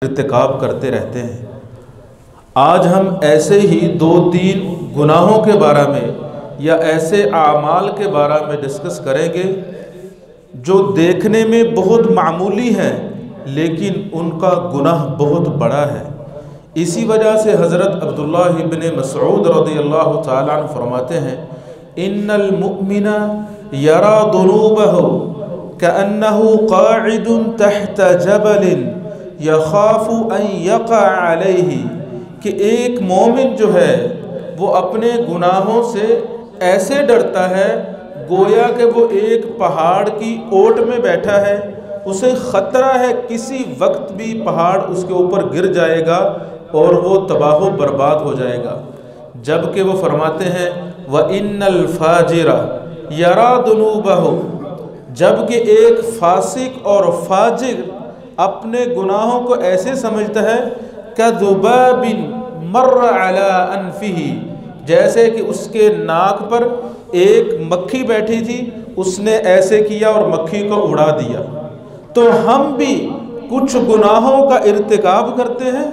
इर्तिकाब करते रहते हैं। आज हम ऐसे ही 2-3 गुनाहों के बारे में या ऐसे आमाल के बारे में डिस्कस करेंगे जो देखने में बहुत मामूली हैं लेकिन उनका गुनाह बहुत बड़ा है। इसी वजह से हज़रत अब्दुल्लाह इब्न मसऊद रज़ियल्लाहु ताला अन्हु फरमाते हैं, इन्नल मुमिना यरा दुनूबहु कअन्नहु क़ाइदुन तहत जबलिन यख़ाफ़ु अन यक़अ अलैहि, कि एक मोमिन जो है वो अपने गुनाहों से ऐसे डरता है गोया कि वो एक पहाड़ की ओट में बैठा है, उसे ख़तरा है किसी वक्त भी पहाड़ उसके ऊपर गिर जाएगा और वो तबाह बर्बाद हो जाएगा। जबकि वो फरमाते हैं व इन्नल फाजिरा यरा दुनूबहु, जबकि एक फासिक और फाजिर अपने गुनाहों को ऐसे समझता है कज़ुबाबिन मर्र अला अनफिही, जैसे कि उसके नाक पर एक मक्खी बैठी थी, उसने ऐसे किया और मक्खी को उड़ा दिया। तो हम भी कुछ गुनाहों का इर्तिकाब करते हैं,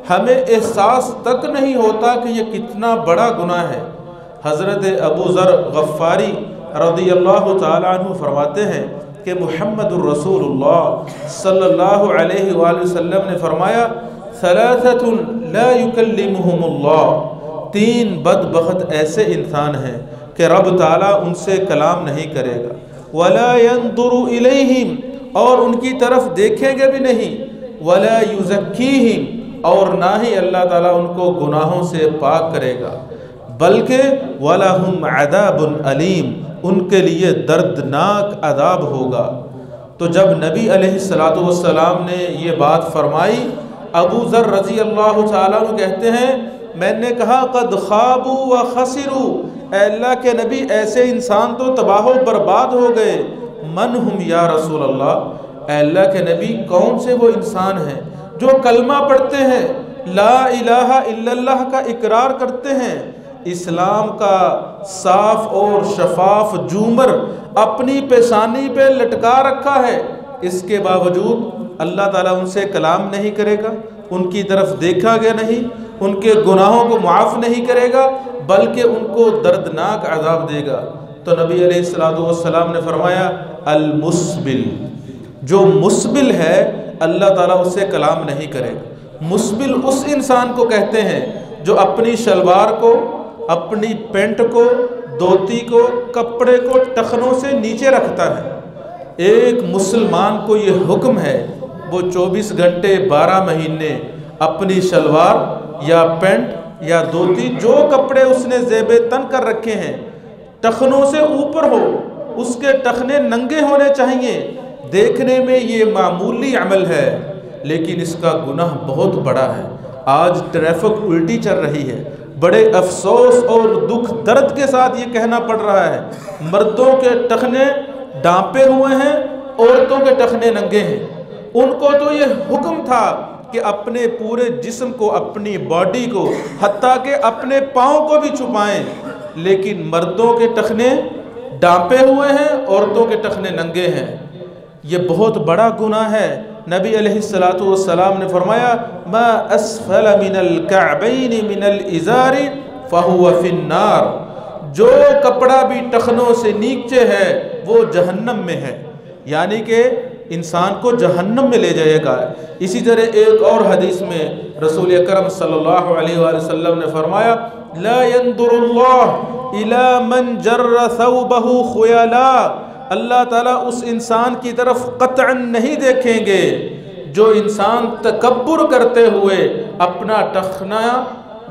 हमें एहसास तक नहीं होता कि ये कितना बड़ा गुनाह है। हज़रत अबू ज़र गफ़ारी रज़ियल्लाहु ताला अन्हु फरमाते हैं कि मुहम्मदुर रसूलुल्लाह सल्लल्लाहु अलैहि वसल्लम ने फरमाया, सलासतुन ला युकल्लिमुहुमुल्लाह, 3 बदबख्त ऐसे इंसान हैं कि रब ताला उनसे कलाम नहीं करेगा, वला यंदुरु इलैहिम, और उनकी तरफ देखेंगे भी नहीं, वला युज़क्कीहिम, और ना ही अल्लाह ताला उनको गुनाहों से पाक करेगा, बल्कि वलहुम अज़ाबुन अलीम, उनके लिए दर्दनाक अज़ाब होगा। तो जब नबी अलैहिस्सलातु वस्सलाम ने ये बात फरमाई, अबू ज़र रज़ी अल्लाह ताला अन्हु कहते हैं, मैंने कहा क़द ख़ाबू व ख़सिरू, अल्लाह के नबी ऐसे इंसान तो तबाह बर्बाद हो गए। मन हुम या रसूल अल्लाह, अल्लाह के नबी कौन से वो इंसान हैं जो कलमा पढ़ते हैं, ला इलाहा इल्लल्लाह का इकरार करते हैं, इस्लाम का साफ और शफाफ जूमर अपनी पेशानी पे लटका रखा है, इसके बावजूद अल्लाह ताला उनसे कलाम नहीं करेगा, उनकी तरफ देखा गया नहीं, उनके गुनाहों को माफ़ नहीं करेगा, बल्कि उनको दर्दनाक अज़ाब देगा। तो नबी अलैहिस्सलातु वस्सलाम ने फरमाया, अल मुस्बिल, जो मुस्बिल है अल्लाह ताला उससे कलाम नहीं करेगा। मुस्बिल उस इंसान को कहते हैं जो अपनी शलवार को, अपनी पेंट को, धोती को, कपड़े को टखनों से नीचे रखता है। एक मुसलमान को ये हुक्म है वो 24 घंटे 12 महीने अपनी शलवार या पेंट या धोती, जो कपड़े उसने ज़ेबे तन कर रखे हैं, टखनों से ऊपर हो, उसके टखने नंगे होने चाहिए। देखने में ये मामूली अमल है लेकिन इसका गुनाह बहुत बड़ा है। आज ट्रैफिक उल्टी चल रही है, बड़े अफसोस और दुख दर्द के साथ ये कहना पड़ रहा है, मर्दों के टखने डांपे हुए हैं, औरतों के टखने नंगे हैं। उनको तो ये हुक्म था कि अपने पूरे जिस्म को, अपनी बॉडी को, हत्ता के अपने पाँव को भी छुपाएं, लेकिन मर्दों के टखने डांपे हुए हैं, औरतों के टखने नंगे हैं। ये बहुत बड़ा गुनाह है। नबी अलैहिस्सलातु वस्सलाम ने फरमाया, मा अस्फल मिनल कअबैनि मिनल इज़ारी फहुवा फिन्नार, जो कपड़ा भी टखनों से नीचे है वो जहन्नम में है, यानी कि इंसान को जहन्नम में ले जाएगा। इसी तरह एक और हदीस में रसूल अकरम सल्लल्लाहु अलैहि वसल्लम ने फरमाया, ला यंदुरुल्लाह इला मन जर्र थौबहु खुयला, अल्लाह ताला उस इंसान की तरफ क़त्अन नहीं देखेंगे जो इंसान तकब्बुर करते हुए अपना टखना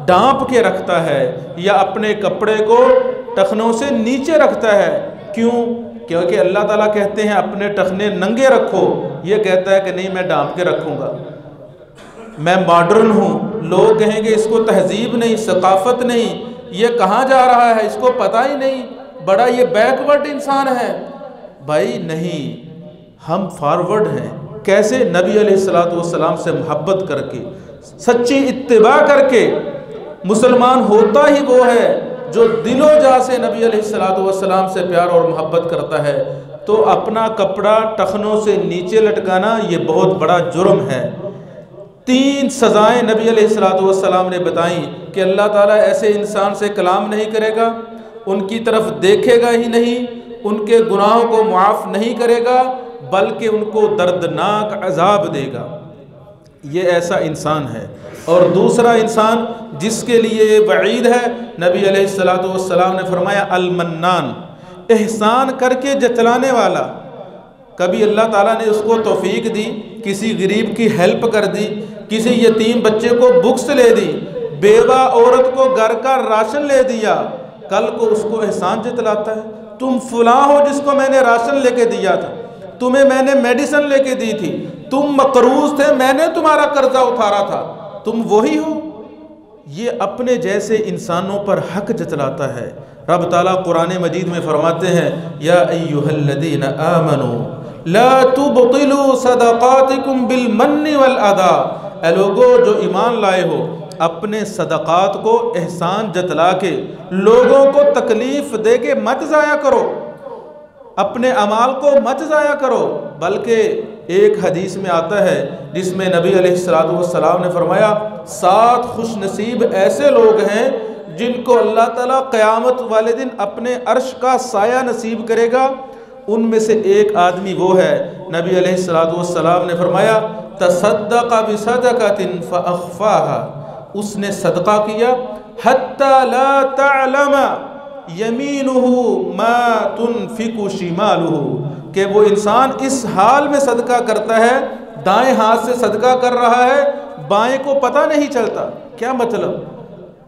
डांप के रखता है या अपने कपड़े को टखनों से नीचे रखता है। क्यों? क्योंकि अल्लाह ताला कहते हैं अपने टखने नंगे रखो, ये कहता है कि नहीं मैं डांप के रखूँगा, मैं मॉडर्न हूँ। लोग कहेंगे इसको तहजीब नहीं, सकाफ़त नहीं, ये कहाँ जा रहा है, इसको पता ही नहीं, बड़ा ये बैकवर्ड इंसान है। भाई नहीं, हम फॉरवर्ड हैं। कैसे? नबी अलैहिस्सलातु वस्सलाम से मोहब्बत करके, सच्ची इत्तिबा करके। मुसलमान होता ही वो है जो दिलो जा से नबी अलैहिस्सलातु वस्सलाम से प्यार और मोहब्बत करता है। तो अपना कपड़ा टखनों से नीचे लटकाना ये बहुत बड़ा जुर्म है। 3 सज़ाएँ नबी अलैहिस्सलाम ने बताई कि अल्लाह ताला ऐसे इंसान से कलाम नहीं करेगा, उनकी तरफ देखेगा ही नहीं, उनके गुनाहों को मुआफ़ नहीं करेगा, बल्कि उनको दर्दनाक अज़ाब देगा। ये ऐसा इंसान है। और दूसरा इंसान जिसके लिए वईद है, नबी अलैहिस्सलाम ने फरमाया अल-मन्नान, एहसान करके जतलाने वाला। कभी अल्लाह ताला ने उसको तौफीक दी, किसी गरीब की हेल्प कर दी, किसी यतीम बच्चे को बुक्स ले दी, बेवा औरत को घर का राशन ले दिया, कल को उसको एहसान जतलाता है। तुम फलां हो जिसको मैंने राशन लेके दिया था, तुम्हें मैंने मेडिसिन लेके दी थी, तुम मकरूज थे, मैंने तुम्हारा कर्जा उतारा था, तुम वही हो। ये अपने जैसे इंसानों पर हक जतलाता है। रब ताला कुरान मजीद में फरमाते हैं, या अय्युहल्लज़ीना आमनू ला तुबतिलू सदक़ातिकुम बिल मन्नि वल अदा। ए लोगो जो ईमान लाए हो, अपने सदक़ात को एहसान जतला के लोगों को तकलीफ़ दे के मत ज़ाया करो, अपने अमाल को मत ज़ाया करो। बल्कि एक हदीस में आता है जिसमें नबी अलैहिस्सलाम ने फरमाया 7 खुशनसीब ऐसे लोग हैं जिनको अल्लाह ताला क़यामत वाले दिन अपने अर्श का साया नसीब करेगा। उनमें से एक आदमी वो है, नबी अलैहिस्सलाम ने फरमाया तसद्दक़ बिसदक़तिन फ़अख़फ़ाहा, उसने सदका किया हत्ता ला तअलम यमीनुहु मा तुनफ़िकु शिमालुहु, कि वो इंसान इस हाल में सदका करता है, दाएं हाथ से सदका कर रहा है, बाएं को पता नहीं चलता। क्या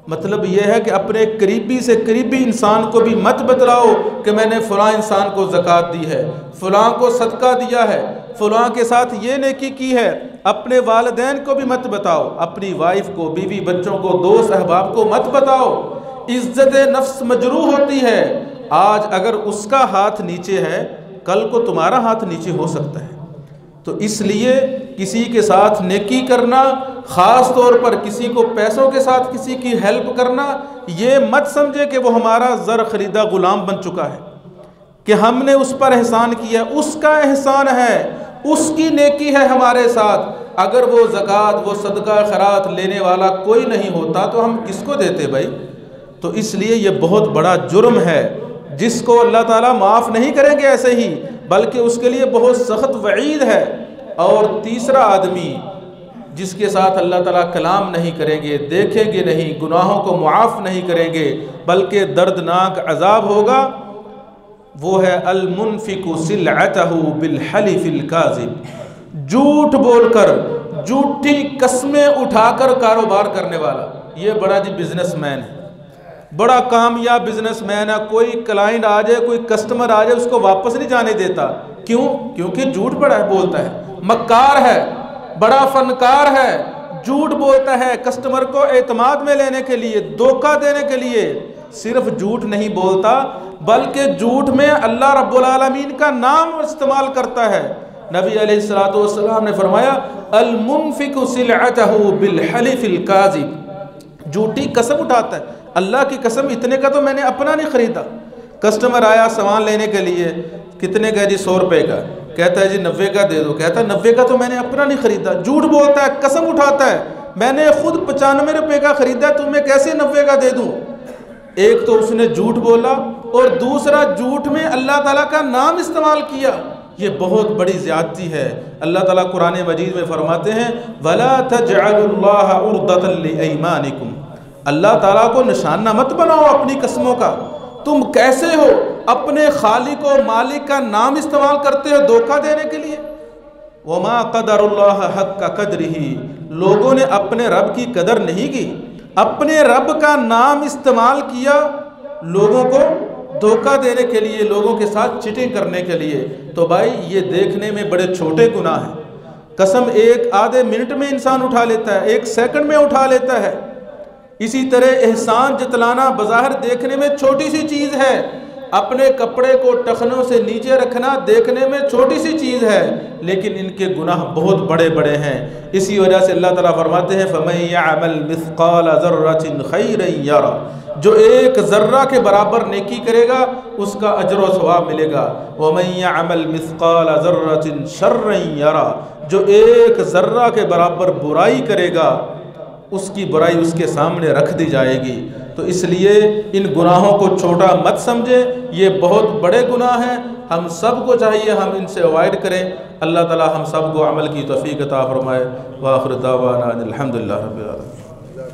मतलब यह है कि अपने करीबी से करीबी इंसान को भी मत बतलाओ कि मैंने फ़लाँ इंसान को ज़कात दी है, फ़लाँ को सदका दिया है, फ़लाँ के साथ ये नेकी की है। अपने वालिदैन को भी मत बताओ, अपनी वाइफ को, बीवी बच्चों को, दोस्त अहबाब को मत बताओ। इज़्ज़त नफ्स मजरूह होती है। आज अगर उसका हाथ नीचे है, कल को तुम्हारा हाथ नीचे हो सकता है। तो इसलिए किसी के साथ नेकी करना, ख़ास तौर पर किसी को पैसों के साथ किसी की हेल्प करना, ये मत समझे कि वो हमारा ज़र ख़रीदा ग़ुलाम बन चुका है, कि हमने उस पर एहसान किया। उसका एहसान है, उसकी नेकी है हमारे साथ। अगर वो ज़कात, वो सदका खैरात लेने वाला कोई नहीं होता तो हम किसको देते भाई? तो इसलिए ये बहुत बड़ा जुर्म है जिसको अल्लाह ताला माफ़ नहीं करेंगे ऐसे ही, बल्कि उसके लिए बहुत सख्त वईद है। और तीसरा आदमी जिसके साथ अल्लाह ताला कलाम नहीं करेंगे, देखेंगे नहीं, गुनाहों को मुआफ़ नहीं करेंगे, बल्कि दर्दनाक अज़ाब होगा, वो है अल-मुनफ़िक़ु सिलअतहु बिल-हलिफ़िल काज़िब, झूठ बोलकर, झूठी कस्में उठाकर कारोबार करने वाला। ये बड़ा जी बिजनेसमैन है, बड़ा कामयाब बिजनेसमैन है। कोई क्लाइंट आ जाए, कोई कस्टमर आ जाए, उसको वापस नहीं जाने देता। क्यों? क्योंकि झूठ बड़ा बोलता है, मक्कार है, बड़ा फनकार है, झूठ बोलता है कस्टमर को एतमाद में लेने के लिए, धोखा देने के लिए। सिर्फ झूठ नहीं बोलता, बल्कि झूठ में अल्लाह रब्बुल आलमीन का नाम इस्तेमाल करता है। नबी अलैहिस्सलाम ने फरमाया अल-मुनफ़िक़ु सिलअतहु बिल-हलिफ़िल काज़िब, झूठी कसम उठाता है, अल्लाह की कसम इतने का तो मैंने अपना नहीं ख़रीदा। कस्टमर आया सामान लेने के लिए, कितने का जी? 100 रुपये का। कहता है जी 90 का दे दो। कहता है 90 का तो मैंने अपना नहीं ख़रीदा। झूठ बोलता है, कसम उठाता है, मैंने खुद 95 रुपये का ख़रीदा, तुम्हें कैसे 90 का दे दूँ? एक तो उसने झूठ बोला, और दूसरा झूठ में अल्लाह ताला का नाम इस्तेमाल किया। ये बहुत बड़ी ज़्यादती है। अल्लाह ताला कुरान मजीद में फरमाते हैं वला तजअलुल्लाह उर्दतन लिअयमानिकुम, अल्लाह ताला को निशाना मत बनाओ अपनी कसमों का। तुम कैसे हो अपने खालिक और मालिक का नाम इस्तेमाल करते हो धोखा देने के लिए। वमा क़दरुल्लाह हक़्क़ क़द्रिही, लोगों ने अपने रब की कदर नहीं की, अपने रब का नाम इस्तेमाल किया लोगों को धोखा देने के लिए, लोगों के साथ चीटिंग करने के लिए। तो भाई ये देखने में बड़े छोटे गुनाह हैं। कसम एक आधे मिनट में इंसान उठा लेता है, 1 सेकंड में उठा लेता है। इसी तरह एहसान जतलाना बज़ाहिर देखने में छोटी सी चीज़ है, अपने कपड़े को टखनों से नीचे रखना देखने में छोटी सी चीज़ है, लेकिन इनके गुनाह बहुत बड़े बड़े हैं। इसी वजह से अल्लाह ताला फरमाते हैं फ़मन यअमल मिस्क़ाल ज़र्रतिन खैरन यरा, जो 1 ज़र्रा के बराबर नेकी करेगा उसका अजर व सवाब मिलेगा। वमन यअमल मिस्क़ाल ज़र्रतिन शर्रन यरा, जो एक ज़र्रा के बराबर बुराई करेगा उसकी बुराई उसके सामने रख दी जाएगी। तो इसलिए इन गुनाहों को छोटा मत समझे, ये बहुत बड़े गुनाह हैं। हम सब को चाहिए हम इनसे अवॉइड करें। अल्लाह ताला हम सब को अमल की तौफीक अता फरमाए। व आखिर दावाना अनिल हम्दुलिल्लाहि रब्बिल आलमीन।